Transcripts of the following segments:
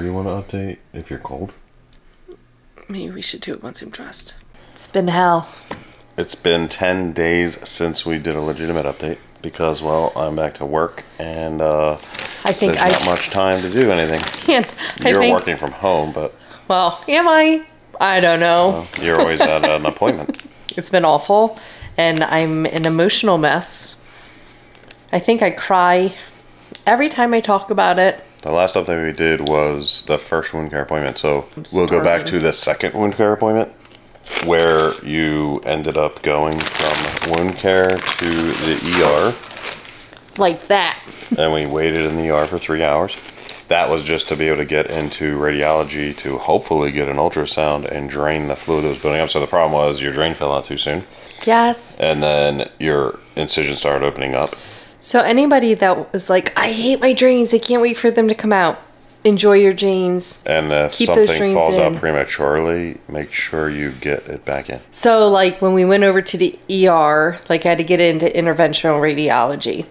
story you want to update if you're cold? Maybe we should do it once I'm dressed. It's been hell. It's been 10 days since we did a legitimate update because, well, I'm back to work and there's not much time to do anything. You're working from home, but... Well, am I? I don't know. Well, you're always at an appointment. It's been awful, and I'm an emotional mess. I think I cry every time I talk about it. The last update we did was the first wound care appointment, so we'll go back to the second wound care appointment where you ended up going from wound care to the ER. Like that. And we waited in the ER for 3 hours. That was just to be able to get into radiology to hopefully get an ultrasound and drain the fluid that was building up. So the problem was your drain fell out too soon. Yes. And then your incision started opening up. So anybody that was like, I hate my drains, I can't wait for them to come out. Enjoy your drains. And if something falls out prematurely, make sure you get it back in. So like when we went over to the ER, like I had to get into interventional radiology.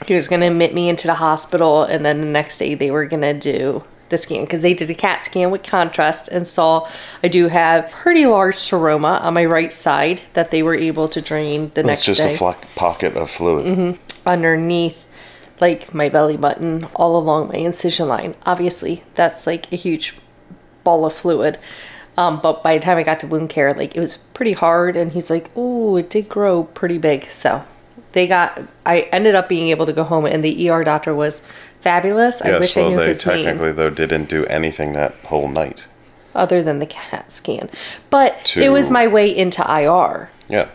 He was going to admit me into the hospital, and then the next day they were going to do the scan because they did a CAT scan with contrast and saw I do have pretty large seroma on my right side that they were able to drain the next day. It's just a flat pocket of fluid. Underneath, like my belly button, all along my incision line. Obviously, that's like a huge ball of fluid. But by the time I got to wound care, like it was pretty hard, and he's like, "Oh, it did grow pretty big." So I ended up being able to go home, and the ER doctor was fabulous. Yeah, I wish I knew his name. they technically, though, didn't do anything that whole night. Other than the CAT scan. But it was my way into IR. Yeah.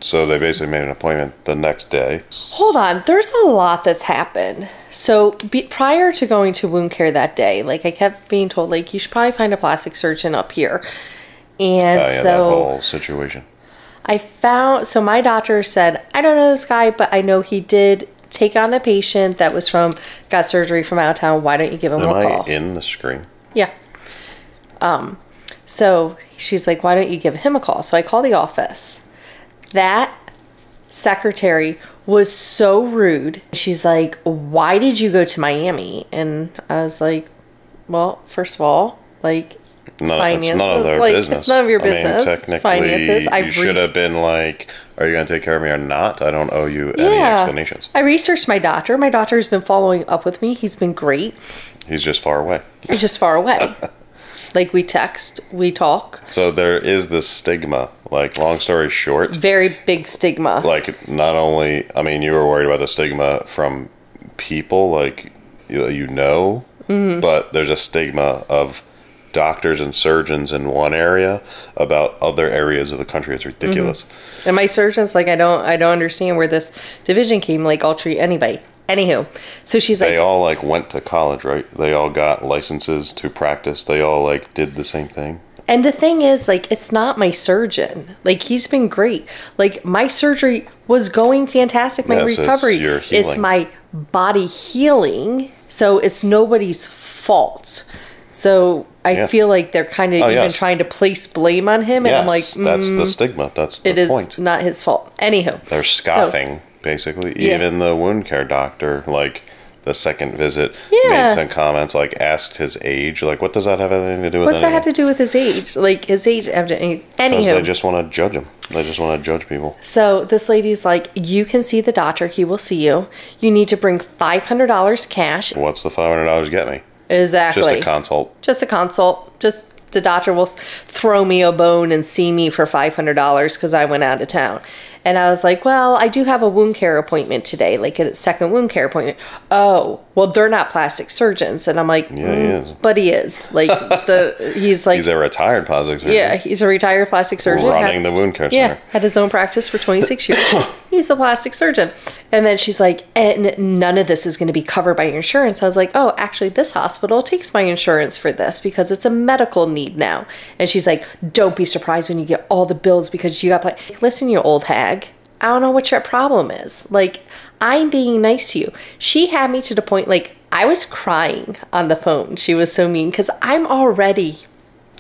So they basically made an appointment the next day. Hold on. There's a lot that's happened. So prior to going to wound care that day, like I kept being told, like, you should probably find a plastic surgeon up here. And yeah, so that whole situation. So my doctor said, I don't know this guy, but I know he did take on a patient that got surgery from out of town. Why don't you give him a call? Am I in the screen? Yeah. So she's like, why don't you give him a call? So I call the office. That secretary was so rude. She's like, why did you go to Miami? And I was like, well, first of all, like, finances. It's none of their business. It's none of your business. I mean, technically, finances. you should have been like, are you going to take care of me or not? I don't owe you any explanations. I researched my doctor. My doctor has been following up with me. He's been great. He's just far away. He's just far away. Like, we text, we talk. So there is this stigma, like, long story short. Very big stigma. Like, not only, I mean, you were worried about the stigma from people, like, but there's a stigma of doctors and surgeons in one area about other areas of the country. It's ridiculous. And my surgeon's like, I don't understand where this division came. Like, I'll treat anybody. Anywho, so she's like... They all, like, went to college, right? They all got licenses to practice. They all, like, did the same thing. And the thing is, like, it's not my surgeon. Like, he's been great. Like, my surgery was going fantastic. My recovery. It's my body healing. So it's nobody's fault. So I feel like they're kind of even trying to place blame on him. And I'm like, that's the stigma. That's the point. It is not his fault. Anywho. They're scoffing, basically. Even the wound care doctor, like, the second visit, made some comments, like, asked his age. Like, what does that have anything to do with anything? What's that have to do with his age? Like, his age... Anywho. Because they just want to judge him. They just want to judge people. So this lady's like, you can see the doctor. He will see you. You need to bring $500 cash. What's the $500 get me? Exactly. Just a consult. Just a consult. Just the doctor will throw me a bone and see me for $500 because I went out of town. And I was like, well, I do have a wound care appointment today, like a second wound care appointment. Oh, well, they're not plastic surgeons. And I'm like, yeah, he is. But he is. Like, he's a retired plastic surgeon. Yeah, he's a retired plastic surgeon. Running the wound care center. Yeah, had his own practice for 26 years. He's a plastic surgeon. And then she's like, and none of this is going to be covered by your insurance. I was like, oh, actually, this hospital takes my insurance for this because it's a medical need now. And she's like, don't be surprised when you get all the bills because you got, like, listen, you old hag. I don't know what your problem is. Like, I'm being nice to you. She had me to the point, like, I was crying on the phone. She was so mean because I'm already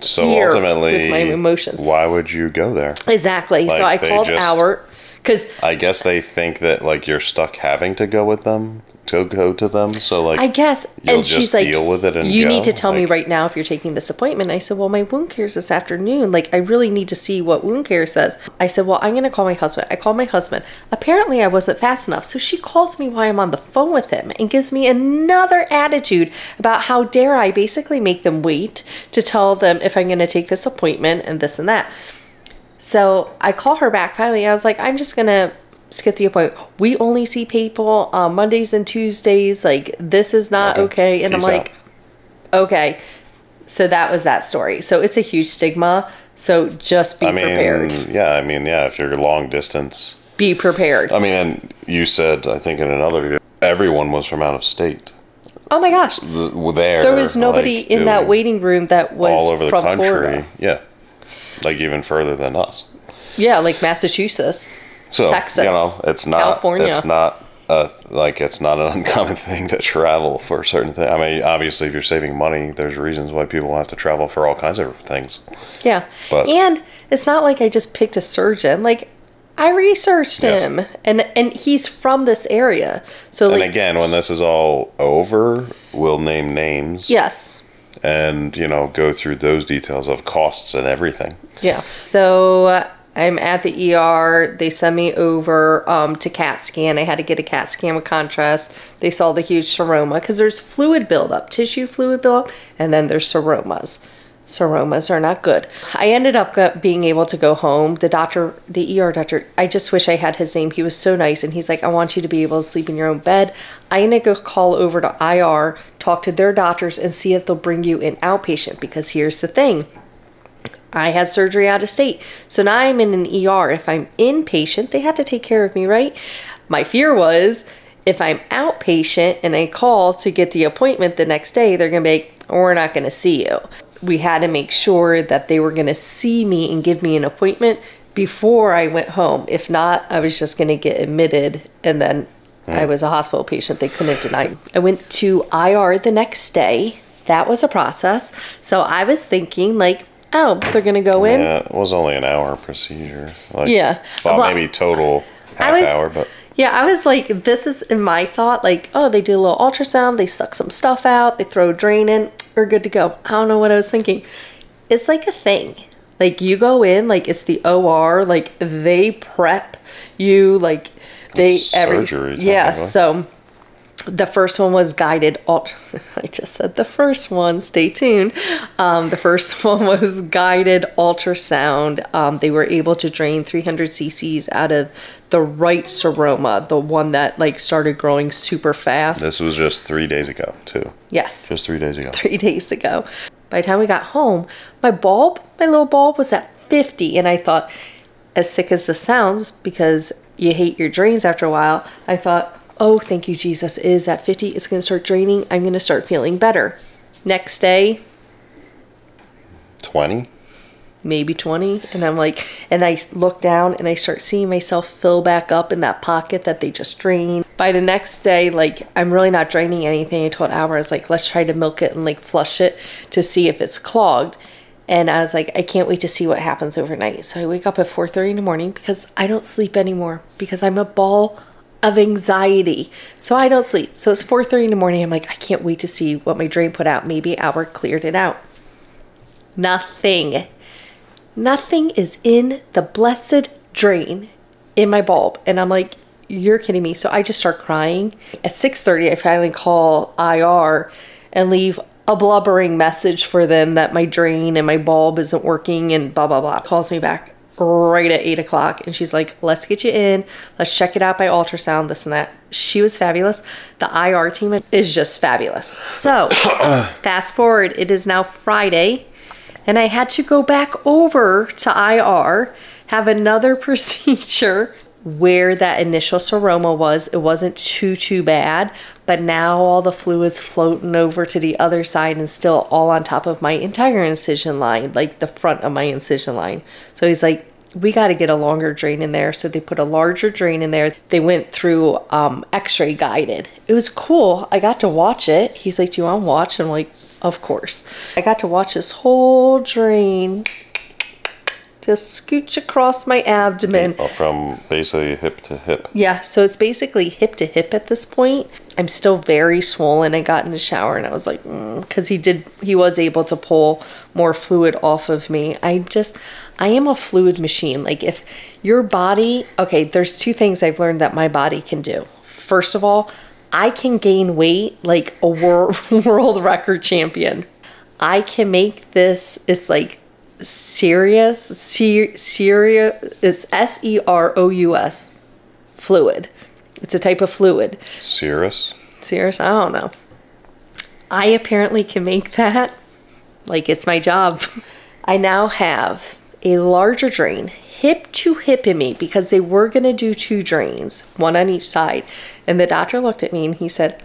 here ultimately, with my emotions. Why would you go there? Exactly. Like, so I called Howard because I guess they think that, like, you're stuck having to go with them to go to them. So like, I guess. you'll And just she's like, deal with it and you go. need to tell me Like, right now if you're taking this appointment. I said, well, my wound care's this afternoon. Like, I really need to see what wound care says. I said, well, I'm going to call my husband. I called my husband. Apparently I wasn't fast enough. So she calls me while I'm on the phone with him and gives me another attitude about how dare I basically make them wait to tell them if I'm going to take this appointment and this and that. So I call her back finally. I was like, I'm just going to skip the appointment. We only see people on Mondays and Tuesdays. Like, this is not okay. And Peace I'm like, okay. So that was that story. So it's a huge stigma. So just be prepared. Yeah, if you're long distance. Be prepared. I mean, and you said, I think in another video, everyone was from out of state. Oh my gosh. There was nobody like, in that waiting room that was all over the from country. Florida. Yeah. Like even further than us. Yeah, like Massachusetts. So, Texas, it's not, California. it's not it's not an uncommon thing to travel for certain things. I mean, obviously, if you're saving money, there's reasons why people have to travel for all kinds of things. Yeah. And it's not like I just picked a surgeon. Like, I researched him, and he's from this area. So, and again, when this is all over, we'll name names. Yes. And, go through those details of costs and everything. Yeah. So I'm at the ER. They send me over to CAT scan. I had to get a CAT scan with contrast. They saw the huge seroma because there's fluid buildup, tissue fluid buildup, and then there's seromas. Seromas are not good. I ended up being able to go home. The ER doctor, I just wish I had his name. He was so nice. And he's like, I want you to be able to sleep in your own bed. I need to go call over to IR, talk to their doctors, and see if they'll bring you in outpatient. Because here's the thing. I had surgery out of state. So now I'm in an ER. If I'm inpatient, they had to take care of me, right? My fear was if I'm outpatient and I call to get the appointment the next day, they're going to be like, we're not going to see you. We had to make sure that they were going to see me and give me an appointment before I went home. If not, I was just going to get admitted, and then I was a hospital patient. They couldn't deny me. I went to IR the next day. That was a process. So I was thinking, like, oh, they're going to go in? Yeah, it was only an hour procedure. Like, yeah. Well, maybe total hour, but... Yeah, I was like, this is in my thought, like, oh, they do a little ultrasound, they suck some stuff out, they throw a drain in, we're good to go. I don't know what I was thinking. It's like a thing. Like, you go in, like, it's the OR, like, they prep you, like, surgery. Yeah, so the first one was guided. I just said the first one. Stay tuned. The first one was guided ultrasound. They were able to drain 300 cc's out of the right seroma, the one that like started growing super fast. This was just 3 days ago, too. Yes. Just 3 days ago. 3 days ago. By the time we got home, my little bulb was at 50, and I thought, as sick as this sounds, because you hate your drains after a while, I thought, oh, thank you, Jesus, it is at 50. It's going to start draining. I'm going to start feeling better. Next day, 20? Maybe 20. And I'm like, and I look down and I start seeing myself fill back up in that pocket that they just drained. By the next day, like, I'm really not draining anything. I told Albert, I was like, let's try to milk it and like flush it to see if it's clogged. And I was like, I can't wait to see what happens overnight. So I wake up at 4:30 in the morning because I don't sleep anymore because I'm a ball of anxiety. So I don't sleep. So it's 4:30 in the morning. I'm like, I can't wait to see what my drain put out. Maybe Albert cleared it out. Nothing is in the blessed drain in my bulb. And I'm like, you're kidding me. So I just start crying. At 6:30, I finally call IR and leave a blubbering message for them that my drain and my bulb isn't working and blah, blah, blah. Calls me back right at 8 o'clock. And she's like, let's get you in. Let's check it out by ultrasound, this and that. She was fabulous. The IR team is just fabulous. So fast forward, it is now Friday. And I had to go back over to IR, have another procedure where that initial seroma was. It wasn't too bad, but now all the fluid's floating over to the other side and still all on top of my entire incision line, like the front of my incision line. So he's like, we got to get a longer drain in there. So they put a larger drain in there. They went through x-ray guided. It was cool. I got to watch it. He's like, do you want to watch? I'm like, of course. I got to watch this whole drain just scooch across my abdomen. From basically hip to hip. Yeah, so it's basically hip to hip at this point. I'm still very swollen. I got in the shower and I was like, because he was able to pull more fluid off of me. I am a fluid machine. Like if your body, okay, there's two things I've learned that my body can do. First of all, I can gain weight like a world record champion. I can make this, it's like serious, it's SEROUS, fluid. It's a type of fluid. Serous? Serous? I don't know. I apparently can make that. Like it's my job. I now have a larger drain, hip to hip in me, because they were going to do 2 drains, one on each side. And the doctor looked at me and he said,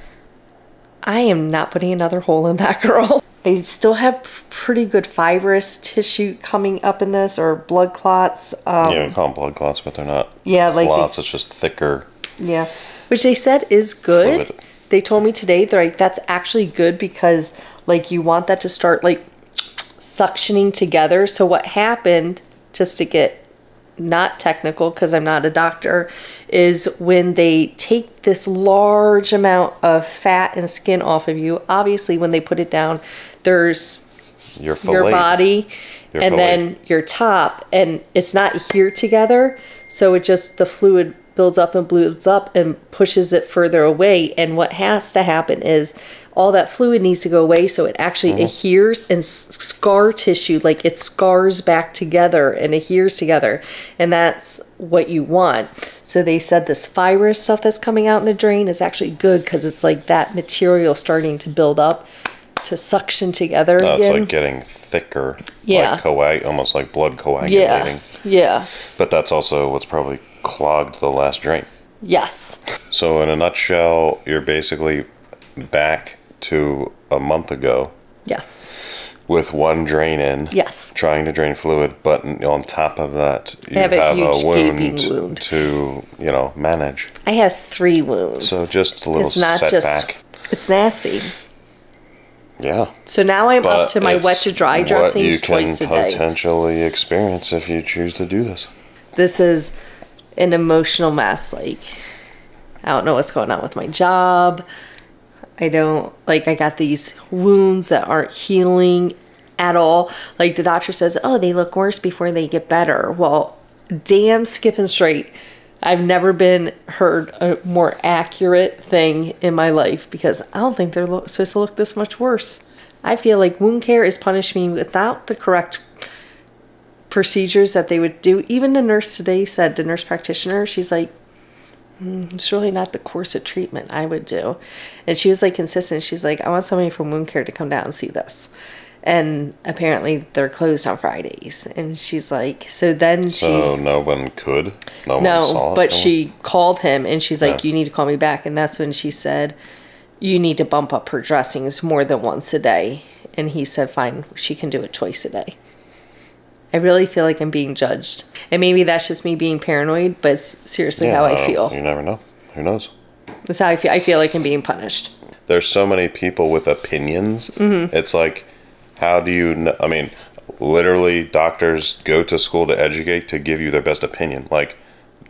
I am not putting another hole in that girl. I still have pretty good fibrous tissue coming up in this, or blood clots. Yeah, we call them blood clots, but they're not clots. It's just thicker. Yeah, which they said is good. Fluid. They told me today, they're like, that's actually good because like you want that to start like suctioning together. So what happened, just to get not technical because I'm not a doctor, is when they take this large amount of fat and skin off of you, obviously when they put it down, there's your body and then your top, and it's not here together, so it just, the fluid builds up and pushes it further away. And what has to happen is all that fluid needs to go away so it actually adheres, and scar tissue, like it scars back together and adheres together, and that's what you want. So they said this fibrous stuff that's coming out in the drain is actually good because it's like that material starting to build up to suction together again. It's like getting thicker. Yeah. Like almost like blood coagulating. Yeah. But that's also what's probably clogged the last drain. Yes. So in a nutshell, you're basically back to a month ago. Yes. With 1 drain in. Yes. Trying to drain fluid, but on top of that, you have a huge wound to, manage. I have 3 wounds. So just a little setback. It's nasty. Yeah. So now I'm up to my wet to dry dressings twice a day. What you can potentially experience if you choose to do this. This is an emotional mess. Like, I don't know what's going on with my job. I got these wounds that aren't healing at all. Like the doctor says, oh, they look worse before they get better. Well, damn skipping straight. I've never heard a more accurate thing in my life, because I don't think they're supposed to look this much worse. I feel like wound care is punishing me without the correct procedures that they would do. Even the nurse today said, the nurse practitioner, she's like, it's really not the course of treatment I would do. And she was like consistent. She's like, I want somebody from wound care to come down and see this. And apparently they're closed on Fridays. And she's like, so no one could? No one saw it? But she called him and she's like, you need to call me back. And that's when she said, you need to bump up her dressings more than once a day. And he said, fine, she can do it twice a day. I really feel like I'm being judged. And maybe that's just me being paranoid, but it's seriously how I feel. You never know. Who knows? That's how I feel. I feel like I'm being punished. There's so many people with opinions. It's like, how do you know? I mean, literally, doctors go to school to educate, to give you their best opinion. Like,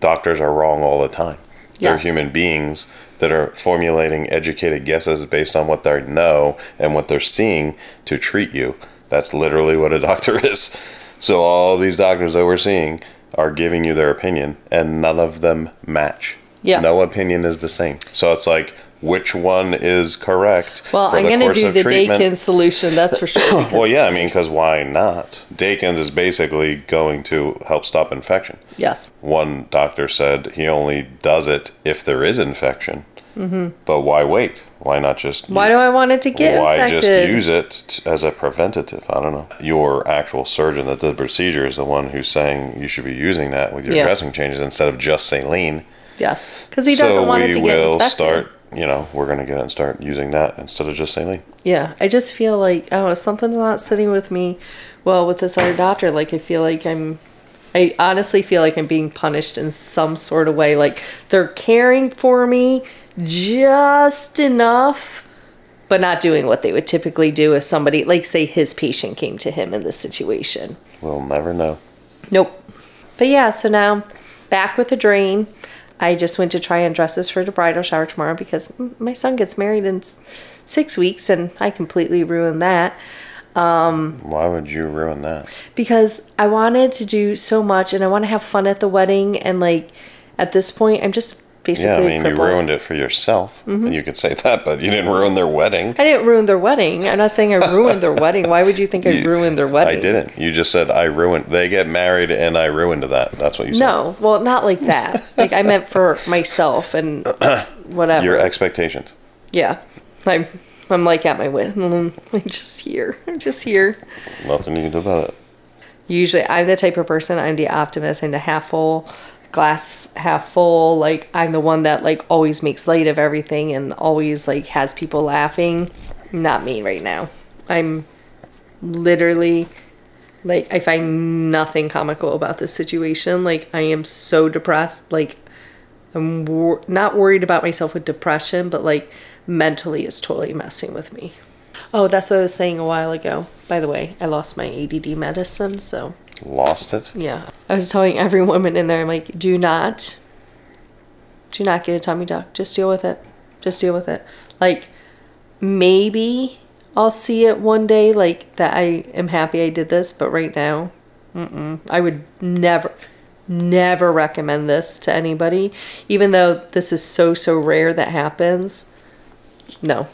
doctors are wrong all the time. Yes. They're human beings that are formulating educated guesses based on what they know and what they're seeing to treat you. That's literally what a doctor is. So all these doctors that we're seeing are giving you their opinion, and none of them match. Yeah. No opinion is the same. So it's like, which one is correct? Well, I'm going to do the Dakin solution, that's for sure. Well, yeah, I mean, because why not? Dakin is basically going to help stop infection. Yes. One doctor said he only does it if there is infection. But why wait? Why not just... Why do I want it to get infected? Why just use it as a preventative? I don't know. Your actual surgeon that did the procedure is the one who's saying you should be using that with your dressing changes instead of just saline. Yes, because he doesn't want it to get infected. Start, we're going to get it and start using that instead of just saline. Yeah, I just feel like, something's not sitting with me well with this other doctor. Like, I honestly feel like I'm being punished in some sort of way. Like, they're caring for me just enough, but not doing what they would typically do if somebody, like, say his patient came to him in this situation. We'll never know. Nope. But yeah, so now back with the drain. I just went to try on dresses for the bridal shower tomorrow because my son gets married in 6 weeks and I completely ruined that. Why would you ruin that? Because I wanted to do so much and I want to have fun at the wedding, and like at this point I'm just basically Yeah, I mean, you ruined it for yourself. And you could say that, but you didn't ruin their wedding. I didn't ruin their wedding. I'm not saying I ruined their wedding. Why would you think I ruined their wedding? I didn't. You just said I ruined. They get married and I ruined that. That's what you said. No, well, not like that. Like I meant for myself and whatever. Your expectations. Yeah. I'm like at my wit. I'm just here. I'm just here. Nothing you can do about it. Usually I'm the type of person, I'm the optimist. I'm the half full, glass half full. Like I'm the one that like always makes light of everything and always like has people laughing. Not me right now. I'm literally like, I find nothing comical about this situation. Like I am so depressed. Like I'm not worried about myself with depression, but like mentally it's totally messing with me. Oh, that's what I was saying a while ago. By the way, I lost my ADD medicine, so. Lost it? Yeah. I was telling every woman in there, I'm like, do not get a tummy tuck. Just deal with it. Just deal with it. Like, maybe I'll see it one day, like, that I am happy I did this, but right now, I would never recommend this to anybody. Even though this is so rare that happens. No.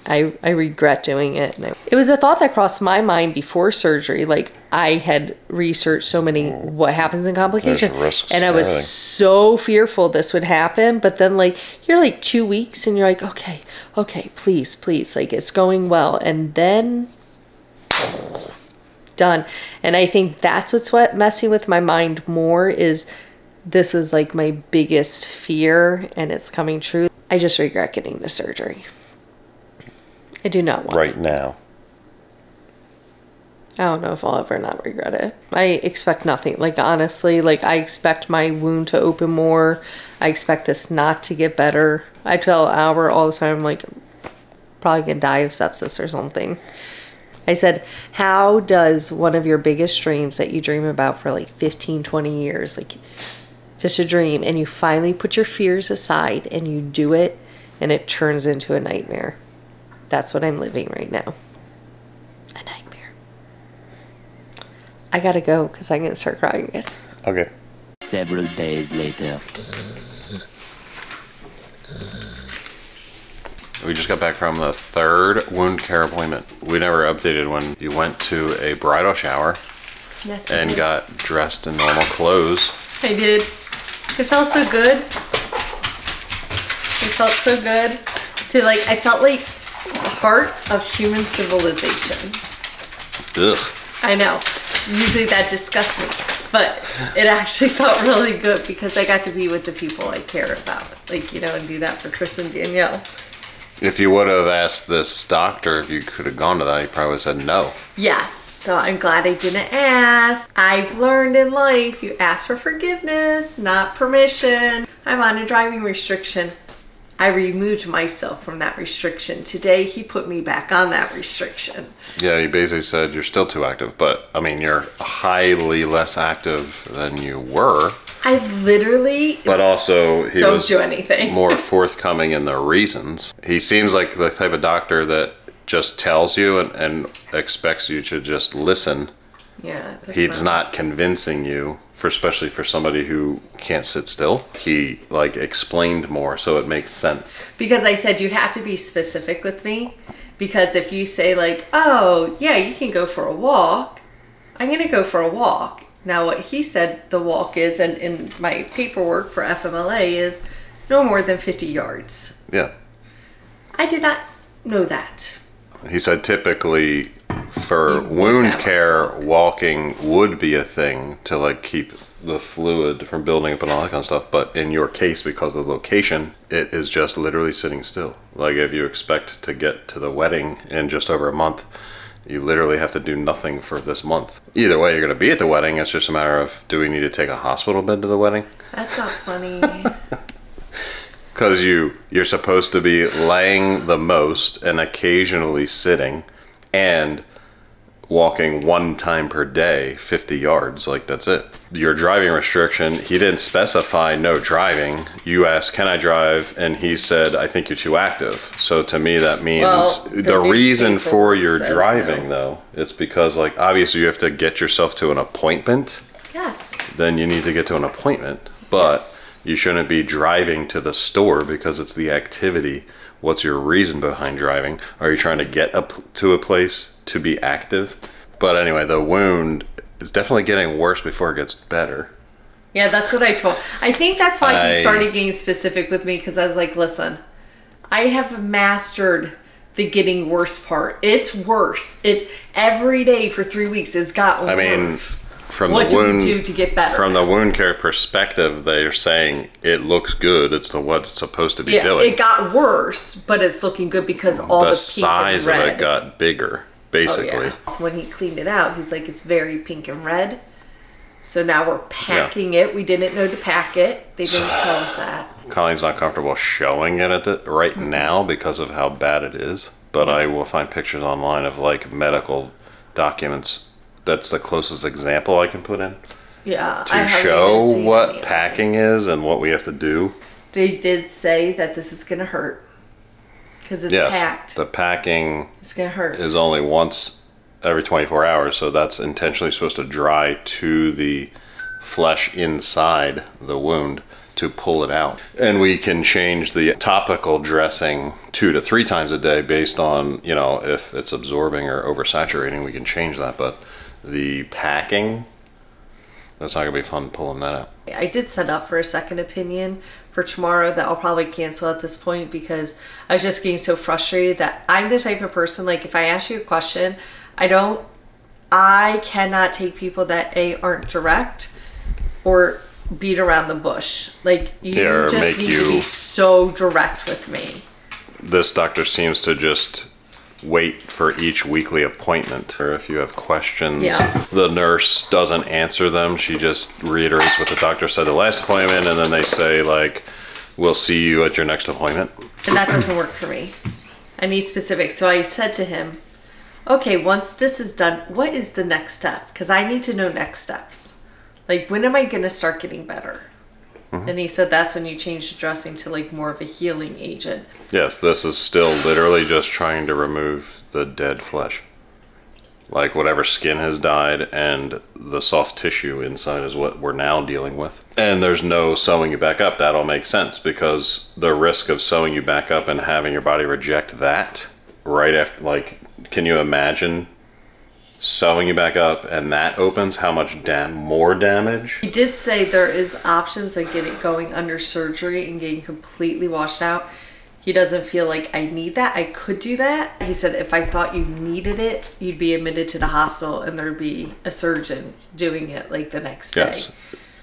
I regret doing it. It was a thought that crossed my mind before surgery. Like I had researched so many what happens in complications, and I was so fearful this would happen. But then like you're like 2 weeks and you're like, okay, please, like it's going well, and then done. And I think that's what's messing with my mind more is this was like my biggest fear, and it's coming true. I just regret getting the surgery. I do not want right now. I don't know if I'll ever not regret it. I expect nothing. Like, honestly, like, I expect my wound to open more. I expect this not to get better. I tell Albert all the time, like, probably gonna die of sepsis or something. I said, how does one of your biggest dreams that you dream about for, like, 15, 20 years, like, just a dream, and you finally put your fears aside and you do it, and it turns into a nightmare? That's what I'm living right now. A nightmare. I gotta go because I'm gonna start crying again. Okay. Several days later. We just got back from the 3rd wound care appointment. We never updated when you went to a bridal shower. Yes, and got dressed in normal clothes. I did. It felt so good. It felt so good. I felt like part of human civilization. Ugh. I know. Usually that disgusts me, but it actually felt really good because I got to be with the people I care about. Like, you know, and do that for Chris and Danielle. If you would have asked this doctor if you could have gone to that, he probably would have said no. Yes. So I'm glad I didn't ask. I've learned in life, you ask for forgiveness, not permission. I'm on a driving restriction. I removed myself from that restriction. Today, he put me back on that restriction. Yeah, he basically said you're still too active, but I mean, you're highly less active than you were. I literally but also he don't do anything. More forthcoming in the reasons. He seems like the type of doctor that just tells you and expects you to just listen. Yeah. He's not convincing you, especially for somebody who can't sit still. He like explained more so it makes sense. Because I said you have to be specific with me, because if you say like, oh yeah, you can go for a walk, I'm gonna go for a walk. Now what he said the walk is, and in my paperwork for FMLA, is no more than 50 yards. Yeah. I did not know that. He said typically for wound care, walking would be a thing to like keep the fluid from building up and all that kind of stuff. But in your case, because of the location, it is just literally sitting still. Like if you expect to get to the wedding in just over a month, you literally have to do nothing for this month. Either way, you're going to be at the wedding. It's just a matter of, do we need to take a hospital bed to the wedding? That's not funny. Because you're supposed to be laying the most and occasionally sitting. And walking 1 time per day, 50 yards, like that's it. Your driving restriction, he didn't specify no driving. You asked, can I drive? And he said, I think you're too active. So to me, that means the reason for your driving though, it's because like, obviously you have to get yourself to an appointment. Yes. Then you need to get to an appointment, but you shouldn't be driving to the store because it's the activity. What's your reason behind driving? Are you trying to get up to a place to be active? But anyway, the wound is definitely getting worse before it gets better. Yeah, that's what I told. I think that's why he started getting specific with me, because I was like, listen, I have mastered the getting worse part. It's worse. Every day for 3 weeks it's got worse. I mean, from what the wound, do we do to get better? From the wound care perspective, they're saying it looks good. It's what it's supposed to be doing. It got worse, but it's looking good because all the size pink and of red. it got bigger, basically. Oh, yeah. When he cleaned it out, he's like, it's very pink and red. So now we're packing it. We didn't know to pack it. They didn't tell us that. Colleen's not comfortable showing it right now because of how bad it is. But I will find pictures online of like medical documents. That's the closest example I can put in. Yeah. To show what packing is and what we have to do. They did say that this is going to hurt. Because it's packed. The packing it's going to hurt. Is only once every 24 hours. So that's intentionally supposed to dry to the flesh inside the wound to pull it out. And we can change the topical dressing 2 to 3 times a day based on, you know, if it's absorbing or oversaturating, we can change that. But the packing, that's not gonna be fun pulling that out. I did set up for a second opinion for tomorrow that I'll probably cancel at this point because I was just getting so frustrated that I'm the type of person, like if I ask you a question, I cannot take people that aren't direct or beat around the bush. Like you just need to be so direct with me. This doctor seems to just wait for each weekly appointment, or if you have questions, the nurse doesn't answer them. She just reiterates what the doctor said the last appointment, and then they say like, we'll see you at your next appointment. And that doesn't work for me. I need specifics. So I said to him, okay, once this is done, what is the next step? Because I need to know next steps. Like, when am I going to start getting better? And he said that's when you change the dressing to like more of a healing agent. Yes, this is still literally just trying to remove the dead flesh. Like whatever skin has died and the soft tissue inside is what we're now dealing with. And there's no sewing you back up. That'll make sense because the risk of sewing you back up and having your body reject that right after, like, can you imagine sewing you back up and that opens, how much more damage? He did say there is options like going under surgery and getting completely washed out. He doesn't feel like I need that. I could do that. He said if I thought you needed it, you'd be admitted to the hospital and there'd be a surgeon doing it like the next day. Yes,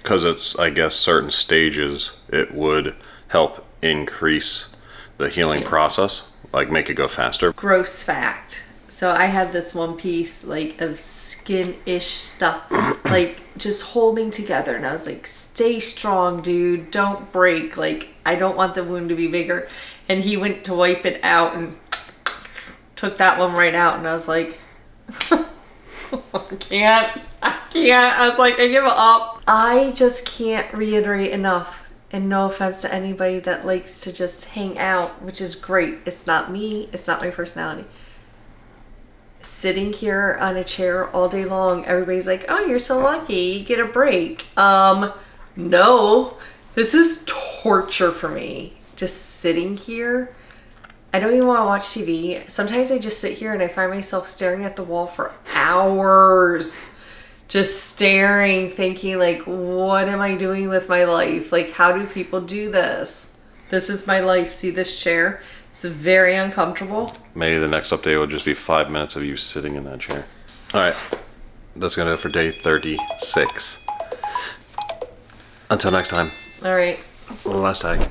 because it's, I guess, certain stages it would help increase the healing process, like make it go faster. Gross fact. So I had this one piece like of skin-ish stuff, like just holding together. And I was like, stay strong, dude. Don't break. Like, I don't want the wound to be bigger. And he went to wipe it out and took that one right out. And I was like, I can't. I was like, I give up. I just can't reiterate enough. And no offense to anybody that likes to just hang out, which is great. It's not me. It's not my personality. Sitting here on a chair all day long, everybody's like, oh, you're so lucky, you get a break. No, this is torture for me. Just sitting here. I don't even want to watch TV. Sometimes I just sit here and I find myself staring at the wall for hours. Just staring, thinking like, what am I doing with my life? Like, how do people do this? This is my life. See this chair? It's very uncomfortable. Maybe the next update will just be 5 minutes of you sitting in that chair. All right, that's gonna do it for day 36. Until next time. All right. Last tag.